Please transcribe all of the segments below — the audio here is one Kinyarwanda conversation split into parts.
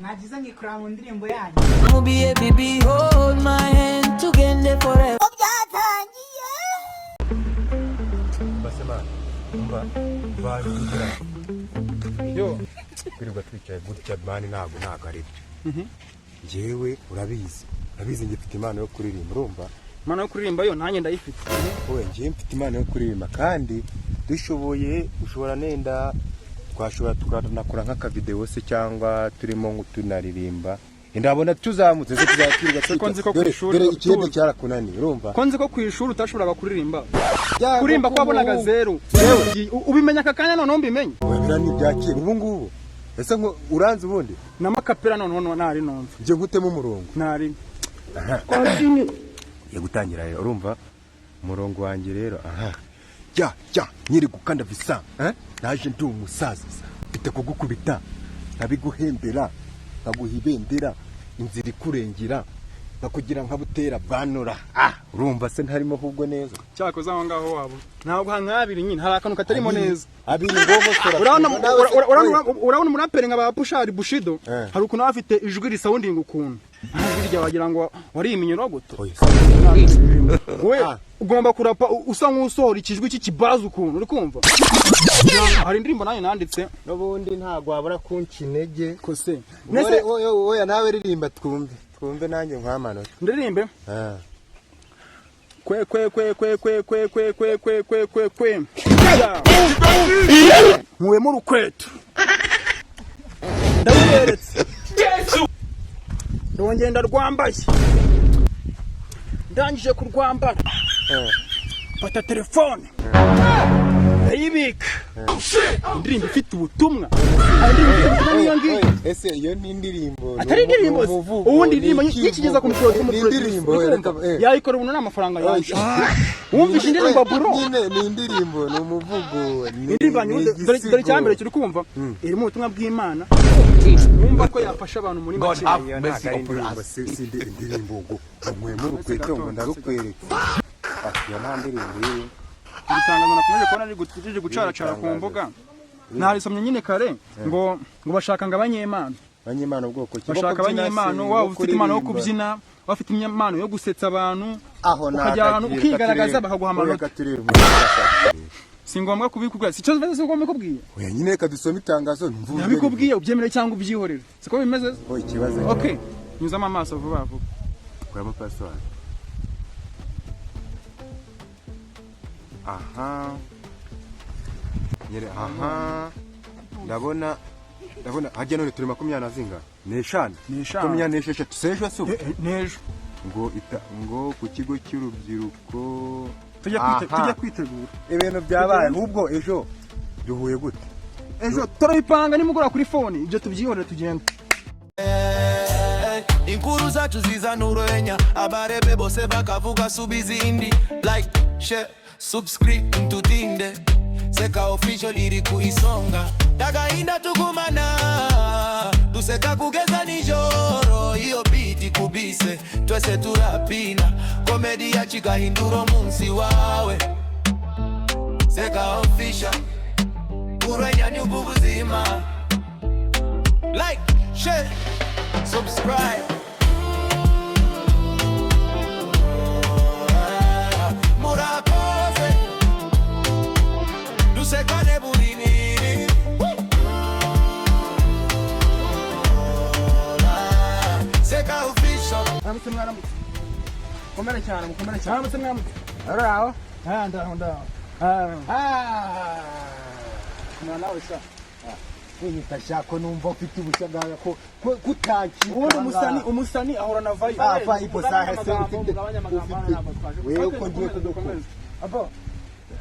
Nagize ngikura mu ndirimbo yanyu. Mubiye baby hold my hand together forever. Basema umva bagira yo kwirirwa twicaye gutya mani ntabwo ari byo. Njyewe urabizi ngifite impano yo kuririmba urumva. Impano yo kuririmba yo nanjye ndayifite. Wowe njye mfite impano yo kuririmba kandi dushoboye ushobora nenda twashobora tukanakora nk'aka video se cyangwa turimo ngutunaririmba. Ndabona tuzamutse se tuzakirwa konzi ko kwishuri dore ikindi cyarakunani urumva. Konzi ko kwishuri utashoboraga kuririmba. Kurimba kwabonaga zero. Yewe ubimenya kakanya none mbimenye. Wewe ni byakira ubu ngubu. Ese ngo uranze ubundi namakapera none nari nonze. Nje gutema umurongo. Nari. Continue. Ye gutangira rero urumva umurongo wanjye rero ja nyiri gukanda visa naje ndi umusaza bite kugukubita nabiguhembera baguhibendera inzira ikurengera bakugira nka butera bwanura urumva se ntarimo hubwo neza cyakoze aho ngaho wabo ntabwo hankabiri nyine hari akantu katarimo neza abiri ngomo sora urabona umuraperi nka ba Pushari Bushido hari ukuntu afite ijwi risounding ukuntu hirya wagira ngo wari iminyoro guto we ugomba kurapa usa nk'usohora ikijwi cy'ikibazo ukuntu uri kumva hari indirimbo nayo nanditse n'ubundi ntago wabura kunkinege ko se nese oya nawe ririmba twumve nanjye nk'amanota ndirimbe kwe muwe rukweto ndaberetse ndongenda rwambaye ndangije kurwambara fata telefone ayibika indirimbo ifite ubutumwa ese iyo ni indirimbo atari indirimbo ubundi indirimbo yikigeza ku muproducer yayikora ubuno n'amafaranga yanjye wumvishe indirimbo bro ni indirimbo ni umuvugo dore cyambere kiri kumva iri mu butumwa bw'Imana wumva ko yafasha abantu muri make indirimbo ngo mwemu rukweto ngo ndarukwereka ya ntandirimbo Ibitangano nakomeje kubona ari gutije gucaracara ku mboga narisomye nyine kare ngo bashaka abanyemana ubwoko ki bashaka abanyemano waba ufite impano yo kubyina bafite impano yo gusetsa abantu ukajya ukigaragaza bakaguha amanota singombwa kubikubwira si cyo bese ugomba kubwiye oya nyine reka dusome itangazo mvuze nabikubwiye ubyemere cyangwa ubyihorere siko bimeze ikibazo okay nyuzamo amaso vuba kuramo password ndabona hajya none turi 20 na zinga neshana 26 sejo su nejo ngo ku kigo cy'urubyiruko tujya kwitegura ibintu byabaye ahubwo ejo duhuye gute ejo turayipanga nimugora kuri phone ibyo tubyihorere tugenda inkuru zacu zizana urwenya abarebe bose bakavuga subizindi like share subscribe ntutinde Seka official iri ku isonga Tagahinda tugumana Duseka kugeza nijoro Iyo beat kubise Twese turapina Komedi ya chikahinduro munsi wawe Seka official Urwenya nyubu buzima Like, share, subscribe Sekane burini Seka official Aramutse mwaramutse Komera cyane Aramutse mwaramutse Araho ndaho Mwana wese Kwita shako numva ufite ubushagara ko kutaki umusani ahora na vibe vibe sahe se wewe uko ngiye kudukora abo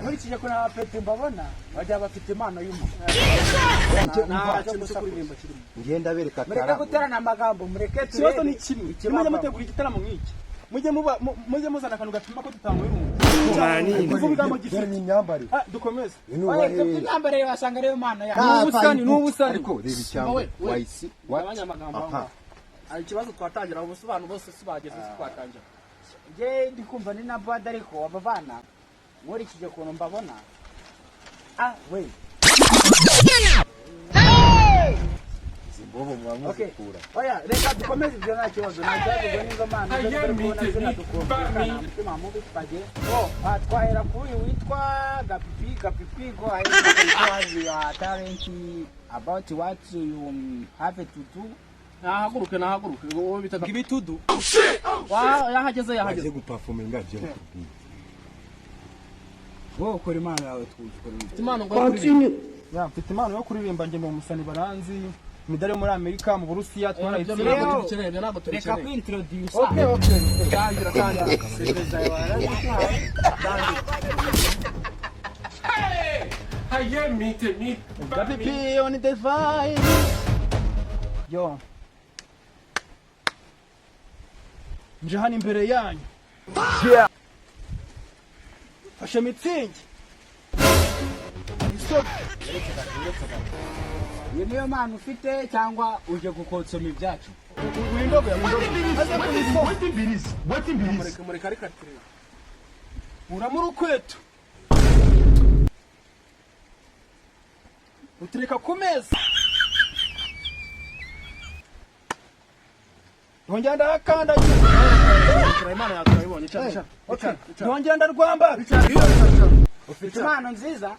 Nkurikije ko na pete mbabona bajya bafite impano y'umuntu. Ngenda bereka tara. Mureke guterana amagambo mureke turebe. Kibazo ni kimwe. Mujye mutegura igitaramo nk'iki. Mujye muzana akantu gatuma ko tutangoye umuntu. Kuvugamo gifite imyambari. Dukomeze. Imyambari wasanga rero impano ya. N'ubusani. Ariko reba icyambo. Wayisi. Abanyamagambo. Ari kibazo twatangira ubusobanuro bose sibageze twatangira. Je ndikumva ni na bad ariko abavana Nkurikije ukuntu mbabona we bobo mwamuzikura oya reka dukomeze ibyo nta kibazo ntabwo n'izo mana umutima mubi twagiye twahera kuri uyu witwa gapipi go ahead your talent about what you have to do. nahaguruke wowe bitaga ibitudu yahageze agiye guperforminga byo wowe ukora imana yawe twukora imana ngo kuririmba mfite impano yo kuririmba nge mu musani baranzi imidari muri Amerika mu Burusiya twarayitsinze reka kwintroduce tangira Hey, meet. gapipi on the fire yo nje hano imbere yanyu fashe mitsingi iyo niyo mpano ufite cyangwa uje gukotsoma ibyacu mureka reka uramura ukweto utereka ku meza yongera ndakandagira imana yaturayibonye cyane yongera ndarwamba ufite impano nziza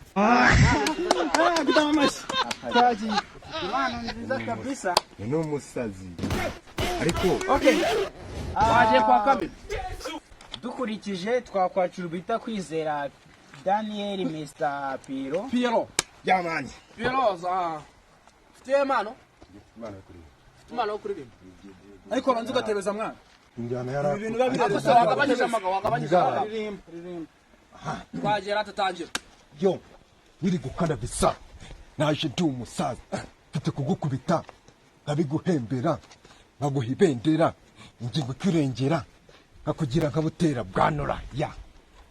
impano nziza kabisa ni umusazi ariko wagiye kwa kabiri dukurikije twakwacira bita kwizera Daniel Mr. Piero yamanye za ufite impano yo kuririmba ariko banza ugatebeza mwana injyana yari ibintu babireze wagabanyije amagambo ririmba twagera tutangira yo niri gukanda bisa naje ndi umusaza mfite kugukubita nkabiguhembera nkaguha ibendera ingingo ikurengera nkakugira nkabutera bwanura ya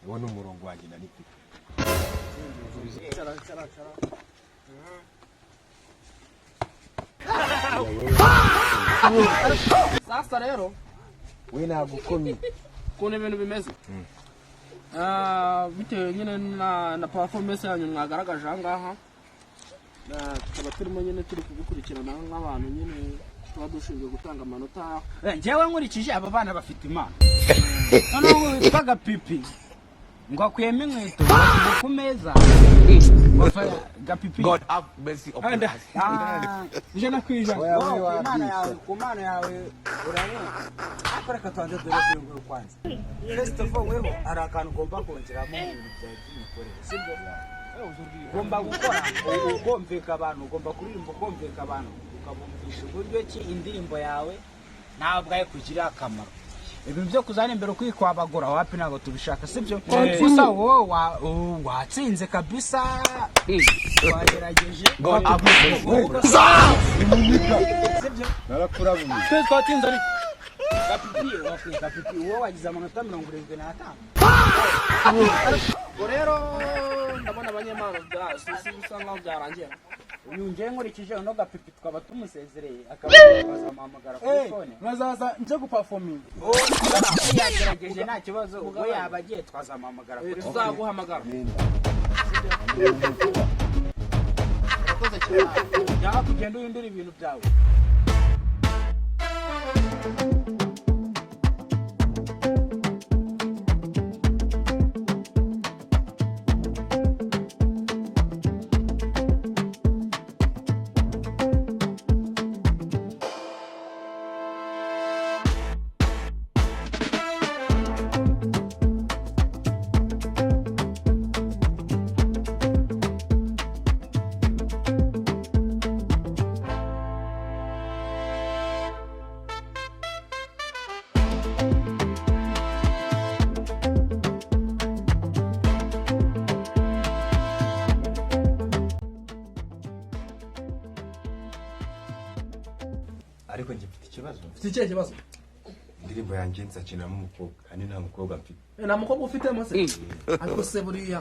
uwo ni umurongo wanjye nari mfite sasa rero we nagukomye ukuntu ibintu bimeze bitewe nyine na performance yanyu mwagaragaje aha ngaha tukaba turimo nyine turi kugukurikirana nk'abantu nyine tuba dushinzwe gutanga amanota njyewe nkurikije aba bana bafite impano noneho witwa gapipi ngo akuyemo inkweto ku meza gapipi God have mercy upon us. ijana ku ijana ku mana yawe urabona ariko reka tubanze dore kuyungura kwanza first of all weho hari akantu ugomba kongeramo mu bintu byawe by'imikorere sibyo ugomba gukora ukumvika abantu ugomba kuririmba ukumvika abantu ukabumvisha uburyo ki indirimbo yawe nawe ubwawe kugira akamaro ibintu byo kuzana imbere kwikwabagura wapi ntabwo tubishaka sibyo gusa wowe watsinze kabisa wagerageje sibyo narakurabuye twatsinze ariko gapipi wowe wagize amanota 75 rero ndabona abanyemano byasi bisa nkaho byarangiye uyu ngiye nkurikije uno gapipi twaba tumusezereye akabazamuhamagara kuri fone mwazaza nje guperforminga yagerageje nta kibazo ubwo yaba agiye twazamuhamagara kuri fone tuzaguhamagara urakoze cyane yaha kugenda uhindura ibintu byawe ariko njye mfite ikibazo ufite ikihe kibazo indirimbo yanjye nzakinamo umukobwa kandi nta mukobwa mfite nta mukobwa ufite mose ariko se buriya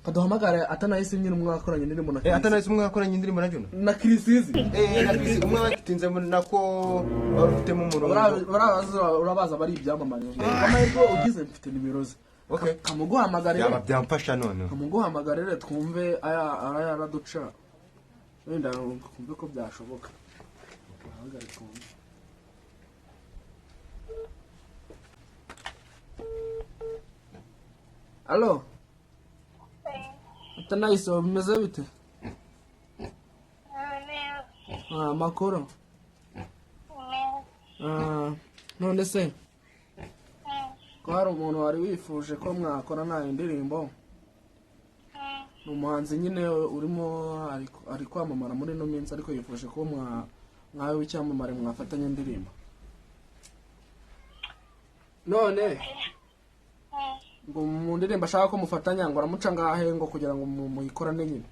kaduhamagare atanahise nyine umwakoranye indirimbo na atanahise umwakoranye indirimbo na Juno na Kirisizi na Kirisizi umwe batinze nako barufitemo umurongo urabaza bari ibyamamare amahirwe ugize mfite nimero ze kamuguhamagare yaba byamfasha none kamuguhamagare twumve aya araduca wenda kumve ko byashoboka Alo. Atanayiso bimeze bite? Makuru. None se ko hari umuntu wari wifuje ko mwakorana indirimbo, ni umuhanzi nyine urimo ari kwamamara muri ino minsi, ariko yifuje ko mwawe w'icyamamare mwafatanya indirimbo. None ngo mu ndirimbo ashaka ko mufatanya ngo aramuca ngahe ngo kugira ngo muyikorane nyine?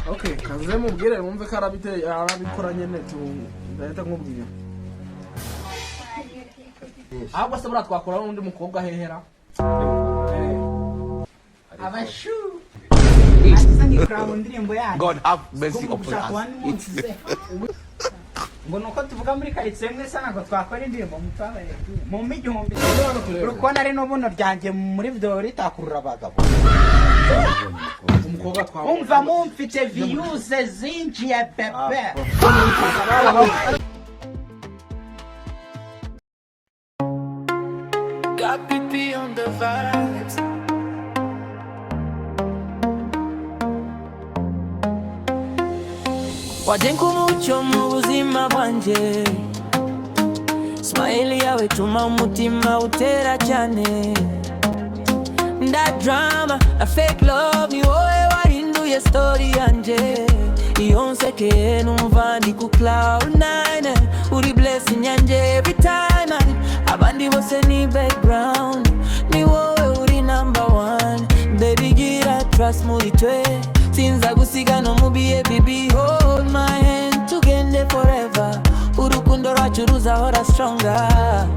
Okay, kaze mubwire mwumve ko arabikora nyene ndahita nkubwira. Ahubwo se buriya twakora n'undi mukobwa hehera abashu God have mercy upon us. ngo nuko tuvuga muri karitsiye mwese ntabwo twakora indirimbo mu mijyombi urukona ari n'ubuno ryanjye muri video ritakurura abagabo. Umva mumfite viyuze zinjiye bebe. Got pipi on the vibes. Wajenga umucyo mu buzima bwanjye, smile yawe tuma umutima utera cyane. That drama, a fake love, ni wowe wahinduye story yanjye. Iyo nsekeye numva ndi ku cloud nine, uri blessing yanjye every time. Abandi bose ni background, ni wowe uri number one. Baby gira trust muri twe, sinza gusiga no mubiye baby. Hold my hand tugende forever, urukundo rwacu ruzahora stronger.